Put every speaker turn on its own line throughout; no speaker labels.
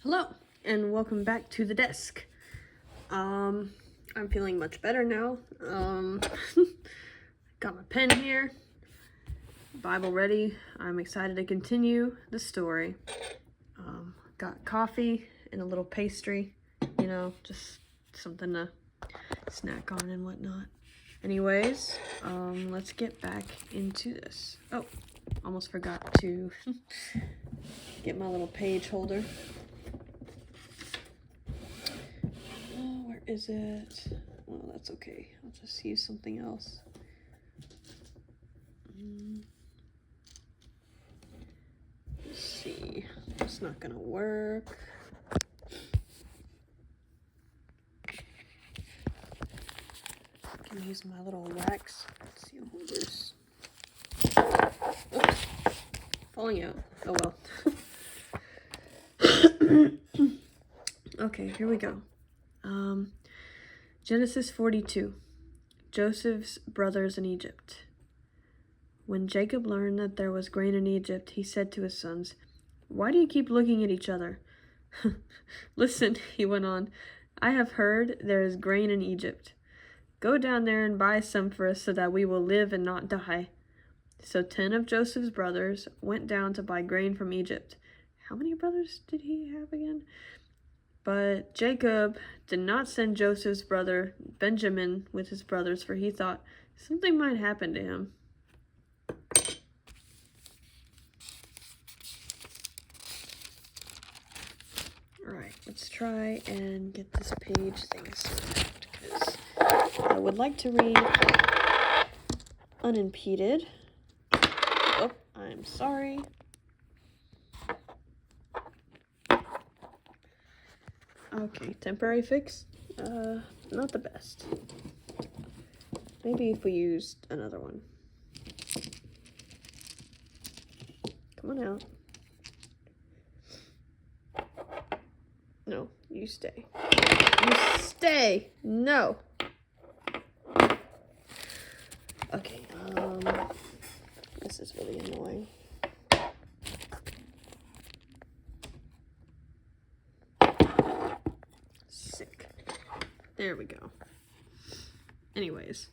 Hello, and welcome back to the desk. I'm feeling much better now. Got my pen here, Bible ready. I'm excited to continue the story. Got coffee and a little pastry, just something to snack on and whatnot. Anyways, let's get back into this. Oh, almost forgot to get my little page holder. Oh, where is it? Oh, that's okay. I'll just use something else. Let's see. It's not gonna work. I can use my little wax seal holders. Oops. Falling out. Oh well. Okay, here we go. Genesis 42. Joseph's brothers in Egypt. When Jacob learned that there was grain in Egypt, he said to his sons, "Why do you keep looking at each other?" "Listen," he went on, "I have heard there is grain in Egypt. Go down there and buy some for us so that we will live and not die." So 10 of Joseph's brothers went down to buy grain from Egypt. How many brothers did he have again? But Jacob did not send Joseph's brother Benjamin with his brothers, for he thought something might happen to him. Alright, let's try and get this page thing sorted out, because I would like to read unimpeded. Oh, I'm sorry. Okay, temporary fix. Not the best. Maybe if we used another one. Come on out. No, you stay. You stay! No! Okay, this is really annoying. Sick. There we go. Anyways,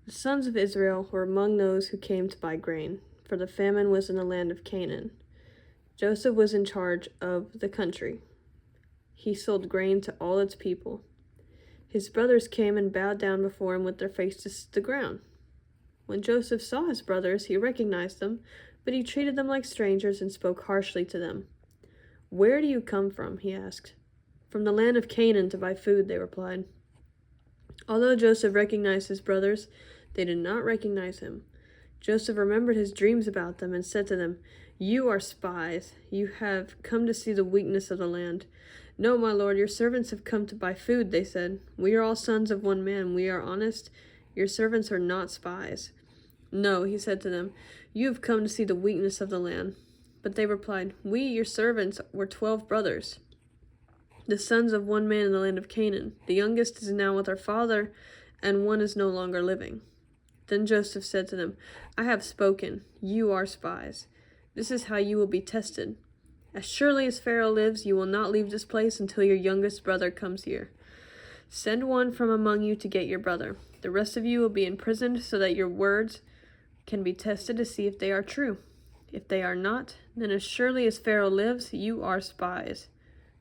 the sons of Israel were among those who came to buy grain, for the famine was in the land of Canaan. Joseph was in charge of the country. He sold grain to all its people. His brothers came and bowed down before him with their faces to the ground. When Joseph saw his brothers, he recognized them, but he treated them like strangers and spoke harshly to them. "Where do you come from?" he asked. "From the land of Canaan to buy food," they replied. Although Joseph recognized his brothers, they did not recognize him. Joseph remembered his dreams about them and said to them, "You are spies. You have come to see the weakness of the land." "No, my lord, your servants have come to buy food," they said. "We are all sons of one man. We are honest. Your servants are not spies." "No," he said to them, "you have come to see the weakness of the land." But they replied, "We, your servants, were 12 brothers, the sons of one man in the land of Canaan. The youngest is now with our father, and one is no longer living." Then Joseph said to them, "I have spoken. You are spies. This is how you will be tested. As surely as Pharaoh lives, you will not leave this place until your youngest brother comes here. Send one from among you to get your brother. The rest of you will be imprisoned so that your words can be tested to see if they are true. If they are not, then as surely as Pharaoh lives, you are spies."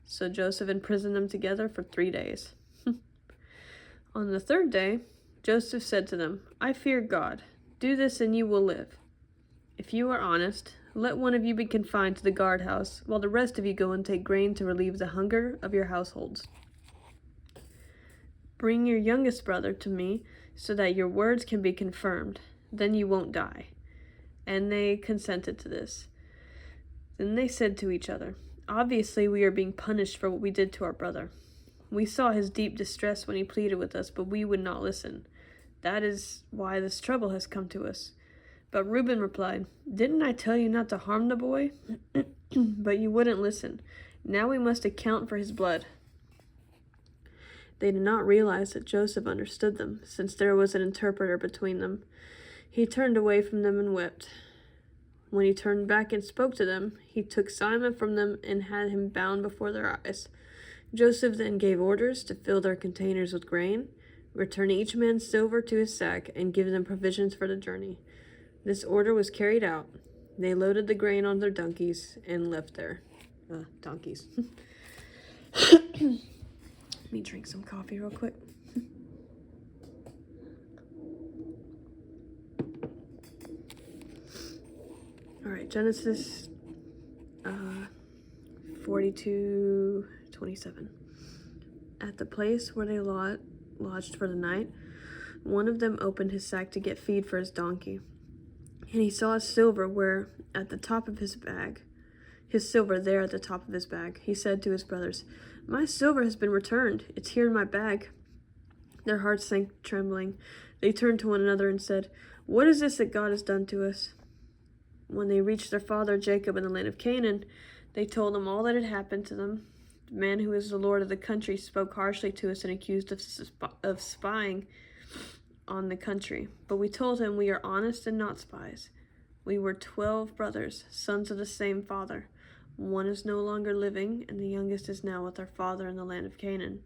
So Joseph imprisoned them together for 3 days. On the 3rd day, Joseph said to them, "I fear God. Do this and you will live. If you are honest, let one of you be confined to the guardhouse, while the rest of you go and take grain to relieve the hunger of your households. Bring your youngest brother to me so that your words can be confirmed. Then you won't die." And they consented to this. Then they said to each other, "Obviously we are being punished for what we did to our brother. We saw his deep distress when he pleaded with us, but we would not listen. That is why this trouble has come to us." But Reuben replied, "Didn't I tell you not to harm the boy? But you wouldn't listen. Now we must account for his blood." They did not realize that Joseph understood them, since there was an interpreter between them. He turned away from them and wept. When he turned back and spoke to them, he took Simon from them and had him bound before their eyes. Joseph then gave orders to fill their containers with grain, return each man's silver to his sack, and give them provisions for the journey. This order was carried out. They loaded the grain on their donkeys and left their donkeys. Let me drink some coffee real quick. All right, Genesis 42:27. At the place where they lodged for the night, one of them opened his sack to get feed for his donkey. And he saw his silver there at the top of his bag. He said to his brothers, "My silver has been returned. It's here in my bag." Their hearts sank trembling. They turned to one another and said, "What is this that God has done to us?" When they reached their father Jacob in the land of Canaan, they told him all that had happened to them. The man who is the Lord of the country spoke harshly to us and accused us of spying on the country. But we told him, "We are honest and not spies. We were 12 brothers, sons of the same father. One is no longer living, and the youngest is now with our father in the land of Canaan."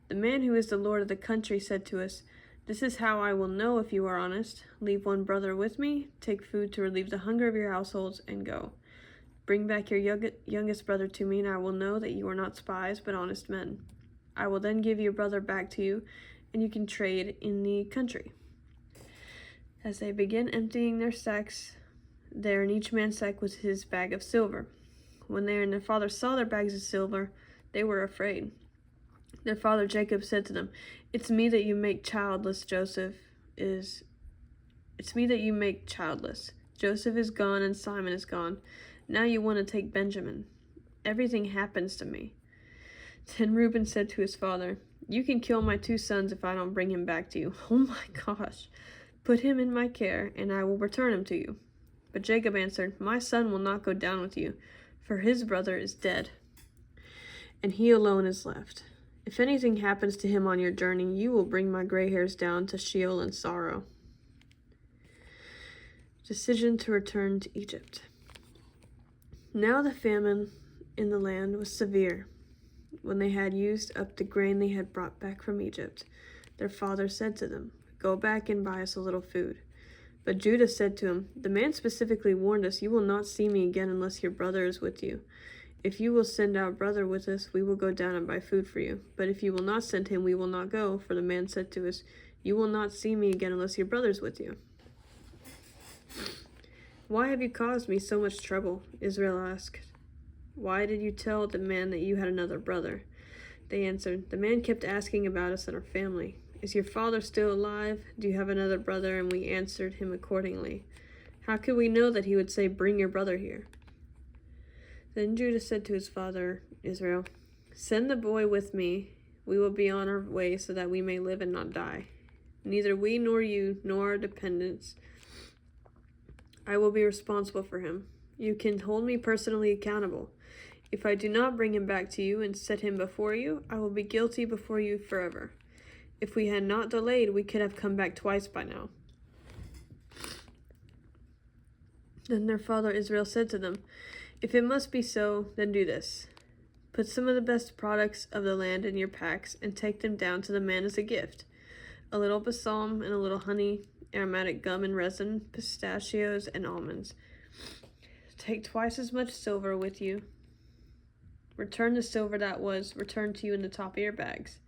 The man who is the Lord of the country said to us, "This is how I will know if you are honest. Leave one brother with me, take food to relieve the hunger of your households, and go. Bring back your youngest brother to me, and I will know that you are not spies, but honest men. I will then give your brother back to you, and you can trade in the country." As they began emptying their sacks, there in each man's sack was his bag of silver. When they and their father saw their bags of silver, they were afraid. Their father Jacob said to them, It's me that you make childless. Joseph is gone and Simon is gone. Now you want to take Benjamin. Everything happens to me." Then Reuben said to his father, "You can kill my 2 sons if I don't bring him back to you." "Oh my gosh. Put him in my care, and I will return him to you." But Jacob answered, "My son will not go down with you, for his brother is dead, and he alone is left. If anything happens to him on your journey, you will bring my gray hairs down to Sheol in sorrow." Decision to return to Egypt. Now the famine in the land was severe. When they had used up the grain they had brought back from Egypt, their father said to them, "Go back and buy us a little food." But Judah said to him, "The man specifically warned us, 'You will not see me again unless your brother is with you. If you will send our brother with us, we will go down and buy food for you. But if you will not send him, we will not go. For the man said to us, 'You will not see me again unless your brother is with you.'" "Why have you caused me so much trouble?" Israel asked. "Why did you tell the man that you had another brother?" They answered, "The man kept asking about us and our family. 'Is your father still alive? Do you have another brother?' And we answered him accordingly. How could we know that he would say, 'Bring your brother here'?" Then Judah said to his father Israel, "Send the boy with me. We will be on our way so that we may live and not die. Neither we nor you nor our dependents. I will be responsible for him. You can hold me personally accountable. If I do not bring him back to you and set him before you, I will be guilty before you forever. If we had not delayed, we could have come back twice by now." Then their father Israel said to them, "If it must be so, then do this. Put some of the best products of the land in your packs and take them down to the man as a gift. A little balsam and a little honey, aromatic gum and resin, pistachios and almonds. Take twice as much silver with you. Return the silver that was returned to you in the top of your bags.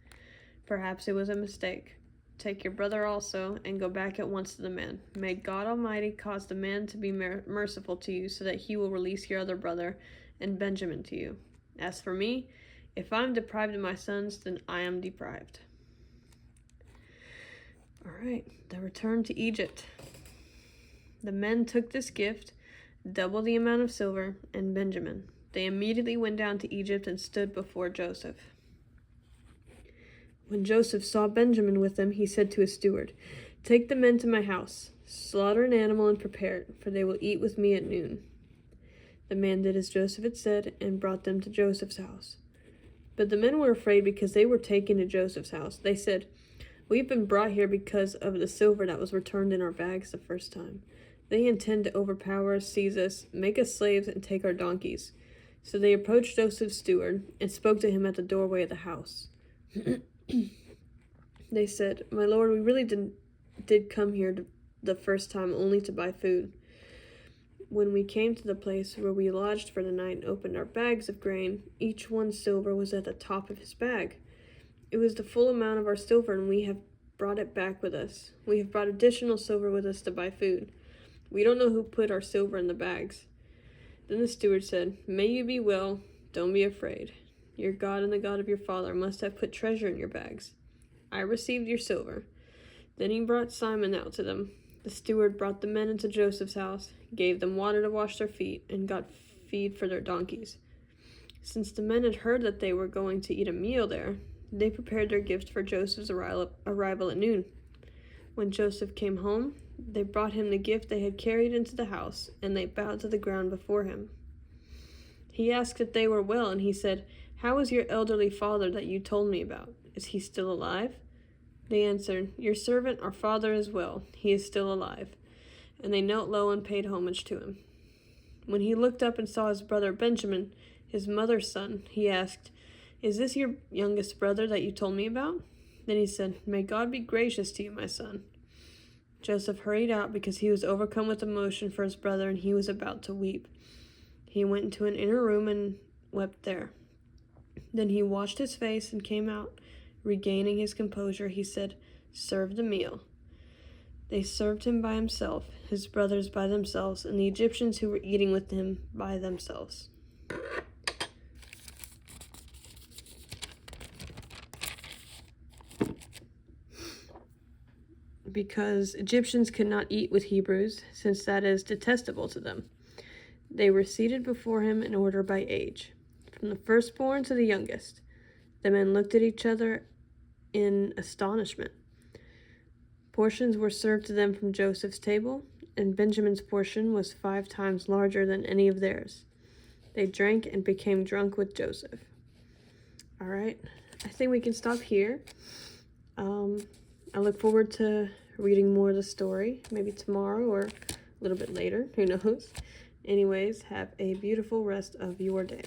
Perhaps it was a mistake. Take your brother also, and go back at once to the man. May God Almighty cause the man to be merciful to you, so that he will release your other brother and Benjamin to you. As for me, if I am deprived of my sons, then I am deprived." All right, the return to Egypt. The men took this gift, double the amount of silver, and Benjamin. They immediately went down to Egypt and stood before Joseph. When Joseph saw Benjamin with them, he said to his steward, "Take the men to my house, slaughter an animal and prepare it, for they will eat with me at noon." The man did as Joseph had said and brought them to Joseph's house. But the men were afraid because they were taken to Joseph's house. They said, "We've been brought here because of the silver that was returned in our bags the first time." They intend to overpower us, seize us, make us slaves, and take our donkeys. So they approached Joseph's steward and spoke to him at the doorway of the house. They said, "My lord, we really did come here the first time only to buy food. When we came to the place where we lodged for the night and opened our bags of grain, each one's silver was at the top of his bag. It was the full amount of our silver, and we have brought it back with us. We have brought additional silver with us to buy food. We don't know who put our silver in the bags." Then the steward said, "May you be well. Don't be afraid. Your God and the God of your father must have put treasure in your bags. I received your silver." Then he brought Simon out to them. The steward brought the men into Joseph's house, gave them water to wash their feet, and got feed for their donkeys. Since the men had heard that they were going to eat a meal there, they prepared their gift for Joseph's arrival at noon. When Joseph came home, they brought him the gift they had carried into the house, and they bowed to the ground before him. He asked if they were well, and he said, "How is your elderly father that you told me about? Is he still alive?" They answered, "Your servant, our father, is well. He is still alive." And they knelt low and paid homage to him. When he looked up and saw his brother Benjamin, his mother's son, he asked, "Is this your youngest brother that you told me about?" Then he said, "May God be gracious to you, my son." Joseph hurried out because he was overcome with emotion for his brother, and he was about to weep. He went into an inner room and wept there. Then he washed his face and came out. Regaining his composure, he said, "Serve the meal." They served him by himself, his brothers by themselves, and the Egyptians who were eating with him by themselves. Because Egyptians could not eat with Hebrews, since that is detestable to them. They were seated before him in order by age, from the firstborn to the youngest. The men looked at each other in astonishment. Portions were served to them from Joseph's table, and Benjamin's portion was 5 times larger than any of theirs. They drank and became drunk with Joseph. All right, I think we can stop here. I look forward to reading more of the story, maybe tomorrow or a little bit later, who knows. Anyways, have a beautiful rest of your day.